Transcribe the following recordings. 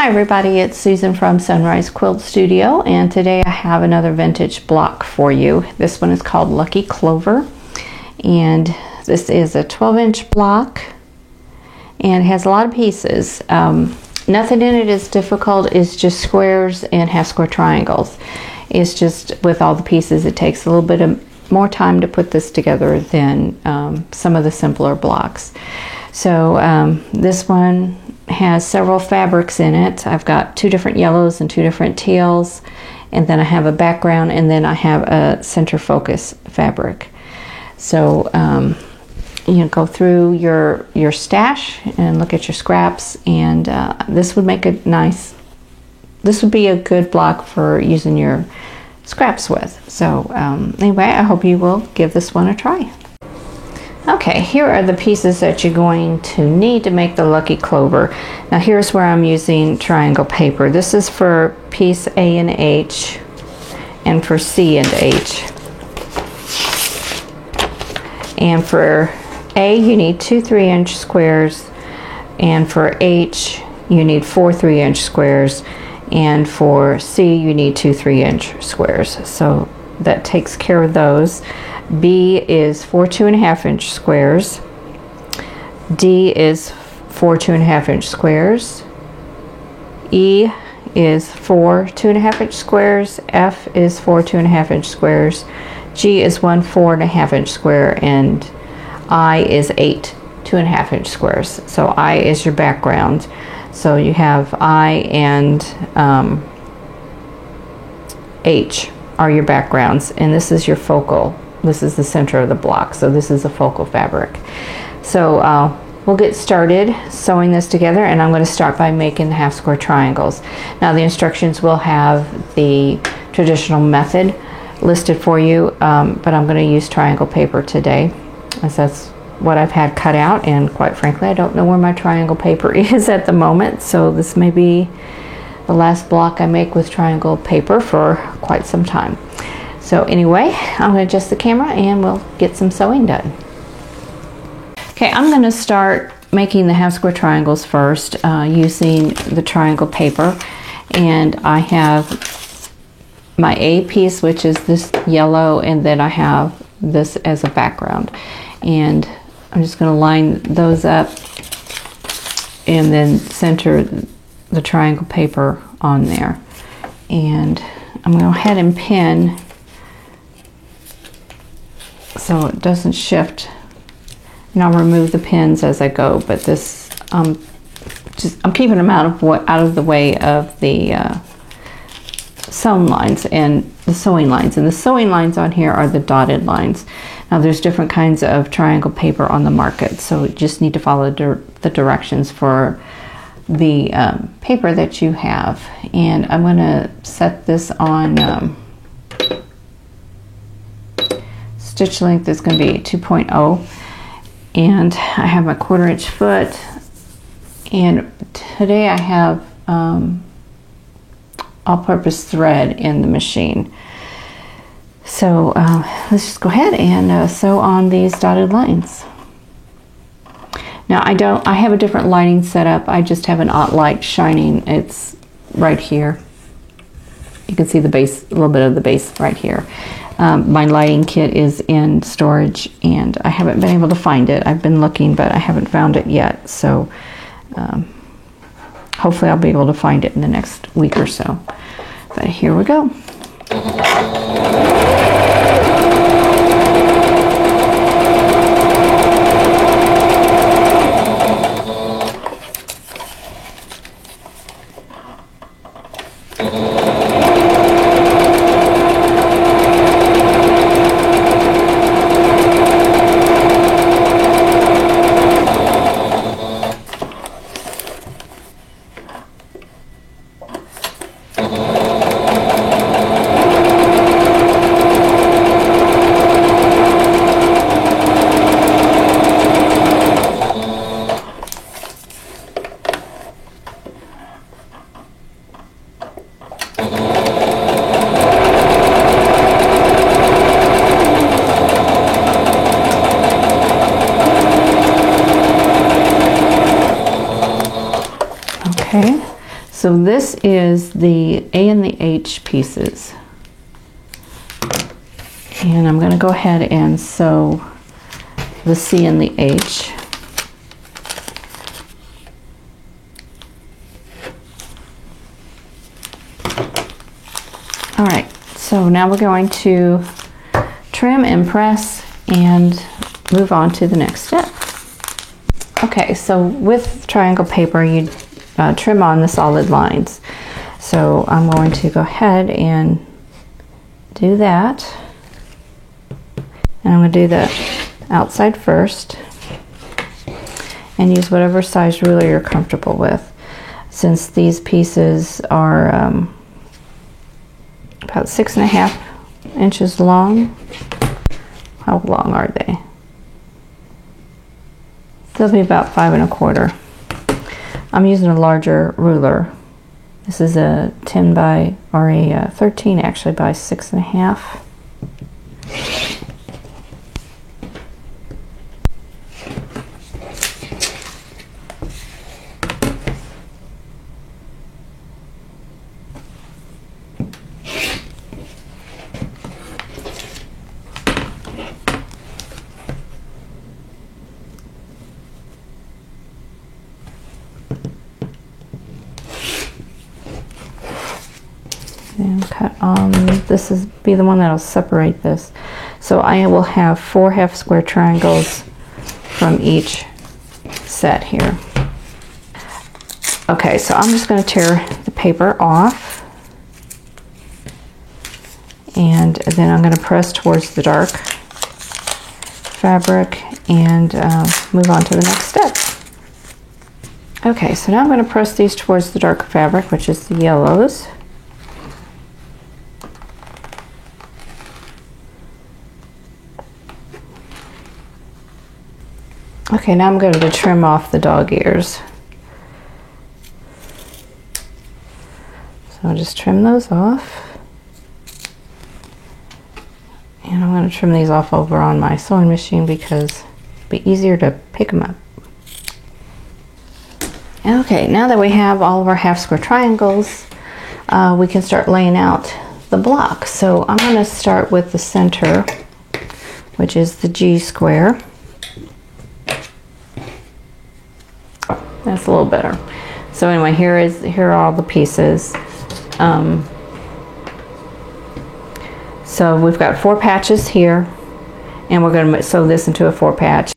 Hi everybody, it's Susan from Sunrise Quilt Studio, and today I have another vintage block for you. This one is called Lucky Clover, and this is a 12-inch block and has a lot of pieces. Nothing in it is difficult, it's just squares and half square triangles. It's just with all the pieces it takes a little bit more time to put this together than some of the simpler blocks. So this one has several fabrics in it. I've got two different yellows and two different teals, and then I have a background, and then I have a center focus fabric. So you go through your stash and look at your scraps, and this would make this would be a good block for using your scraps with. So anyway, I hope you will give this one a try. Okay, here are the pieces that you're going to need to make the Lucky Clover. Now here's where I'm using triangle paper. This is for piece A and H, and for C and H. And for A you need two 3-inch squares, and for H you need four 3-inch squares, and for C you need two 3-inch squares. So that takes care of those. B is four 2.5-inch squares. D is four 2.5-inch squares. E is four 2.5-inch squares. F is four 2.5-inch squares. G is one 4.5-inch square, and I is eight 2.5-inch squares. So I is your background. So you have I and H are your backgrounds, and this is your focal. This is the center of the block, so this is a focal fabric. So we'll get started sewing this together, and I'm going to start by making the half square triangles. Now the instructions will have the traditional method listed for you, but I'm going to use triangle paper today, as that's what I've had cut out, and quite frankly I don't know where my triangle paper is at the moment, so this may be the last block I make with triangle paper for quite some time. So anyway, I'm going to adjust the camera and we'll get some sewing done. Okay, I'm going to start making the half square triangles first using the triangle paper, and I have my A piece, which is this yellow, and then I have this as a background, and I'm just going to line those up and then center the triangle paper on there, and I'm going to go ahead and pin so it doesn't shift, and I'll remove the pins as I go, but this I'm keeping them out of the way of the sewn lines and the sewing lines, and the sewing lines on here are the dotted lines. Now there's different kinds of triangle paper on the market, so you just need to follow the directions for the paper that you have. And I'm going to set this on stitch length is going to be 2.0, and I have my 1/4-inch foot, and today I have all-purpose thread in the machine. So let's just go ahead and sew on these dotted lines. Now I have a different lighting setup. I just have an OttLite shining. It's right here. You can see the base, a little bit of the base right here. My lighting kit is in storage, and I haven't been able to find it. I've been looking, but I haven't found it yet. So hopefully I'll be able to find it in the next week or so. But here we go. So this is the A and the H pieces. And I'm going to go ahead and sew the C and the H. All right, so now we're going to trim and press and move on to the next step. Okay, so with triangle paper, you trim on the solid lines. So I'm going to go ahead and do that. And I'm going to do the outside first and use whatever size ruler you're comfortable with. Since these pieces are about 6.5 inches long. How long are they? They'll be about 5.25. I'm using a larger ruler. This is a 10 by, or a 13 actually, by 6.5. And cut on, this is be the one that'll separate this. So I will have 4 half square triangles from each set here. Okay, so I'm just going to tear the paper off, and then I'm going to press towards the dark fabric and move on to the next step. Okay, so now I'm going to press these towards the dark fabric, which is the yellows. Okay, now I'm going to trim off the dog ears. So I'll just trim those off. And I'm going to trim these off over on my sewing machine because it'll be easier to pick them up. Okay, now that we have all of our half square triangles, we can start laying out the block. So I'm going to start with the center, which is the G square. That's a little better. So anyway, here are all the pieces. So we've got 4 patches here, and we're going to sew this into a 4 patch.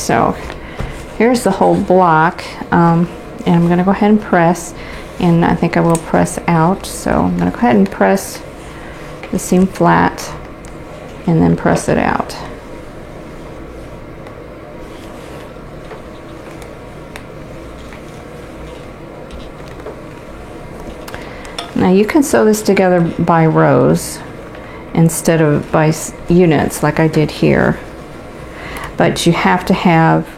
So here's the whole block, and I'm going to go ahead and press, and I think I will press out. So I'm going to go ahead and press the seam flat and then press it out. Now you can sew this together by rows instead of by units like I did here, but you have to have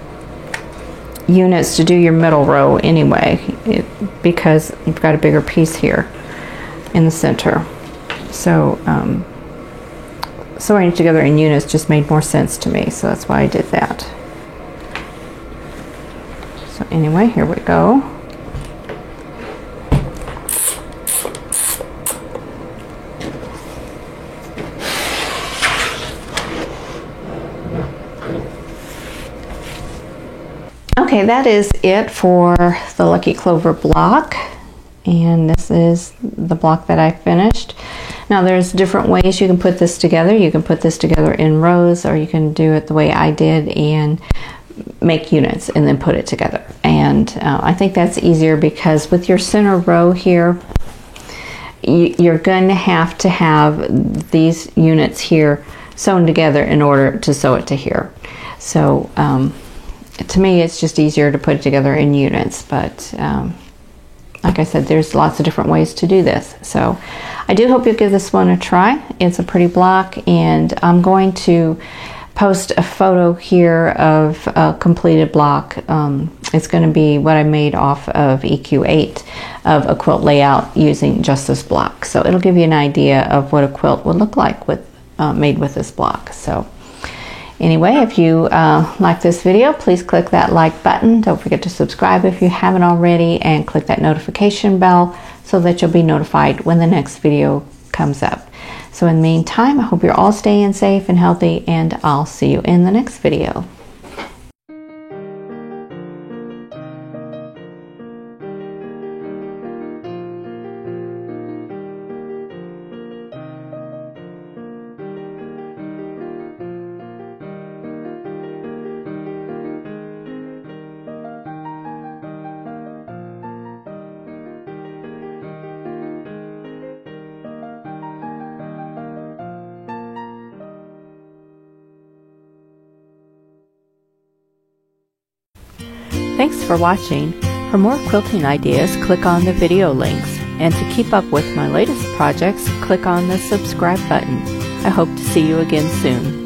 units to do your middle row anyway, because you've got a bigger piece here in the center. So sewing it together in units just made more sense to me, so that's why I did that. So anyway, here we go. Okay, that is it for the Lucky Clover block, and this is the block that I finished. Now there's different ways you can put this together. You can put this together in rows, or you can do it the way I did and make units and then put it together. And I think that's easier because with your center row here, you're going to have these units here sewn together in order to sew it to here. So to me, it's just easier to put it together in units, but like I said, there's lots of different ways to do this. So I do hope you'll give this one a try. It's a pretty block, and I'm going to post a photo here of a completed block. It's going to be what I made off of EQ8 of a quilt layout using just this block. So it'll give you an idea of what a quilt would look like with made with this block. So anyway, if you like this video, please click that like button. Don't forget to subscribe if you haven't already, and click that notification bell so that you'll be notified when the next video comes up. So in the meantime, I hope you're all staying safe and healthy, and I'll see you in the next video. Thanks for watching. For more quilting ideas, click on the video links. And to keep up with my latest projects, click on the subscribe button. I hope to see you again soon.